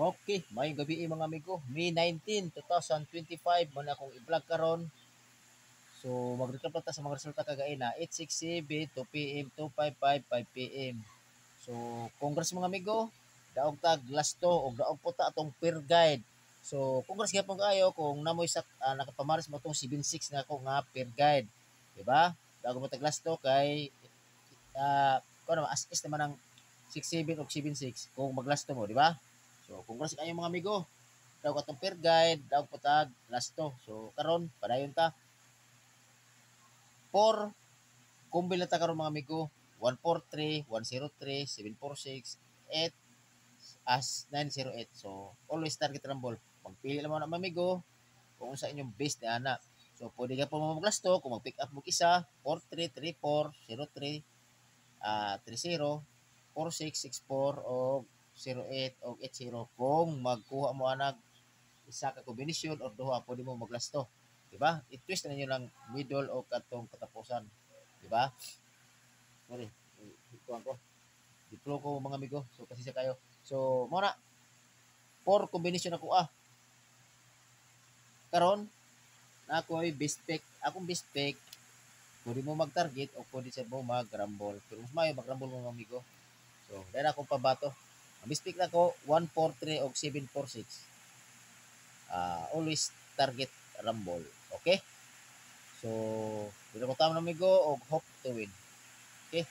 Okay, mayong gabi mga amigo. May 19, 2025 mo na akong i-vlog karon. So mag-recap ta sa mga resulta kagay na 8:67, 2 PM, 2:55, 5 PM. So congrats mga amigo. Daog tag last to og daog po ta atong peer guide. So congrats gyapon kaayo kung namoy sa nakapamaris mo tong 76 na ako nga peer guide. Diba? Daog mo tag last to kay kuno as is naman ang 67 o 76 kung maglasto mo, di ba? So, congrats kayo mga amigo. Daw katong peer guide, daw patag lasto. So, karon padayon ta. 4 kumbil na ta karon mga amigo. 143, 103, 746, 8 as 908. So, always target rumble. Magpili lang mo na mga amigo kung sa inyong base ni ana. So, pwede ka po maglasto kung mag-pick up mo isa, 43, 34, 03, 30, 4664 o 08 o 80 kung magkuha mo anag isa ka kombinasyon or duha pwede mo maglasto, di ba? I-twist na ninyo lang middle o katong katapusan, di ba? Sorry, ikuan ko. Diplo ko mga amigo. So kasi sa kayo. So mo na four combination ako karon na ako ay best pick. Akong best pick pwede mo mag-target o pwede sa mo mag-rumble. Pero mas mayo mag-rumble mo mga amigo. So, dahil akong pabato. Ang mistake na ko, 143 o 746. Always target rumble. Okay? So, dito ko tama na migo o hope to win. Okay?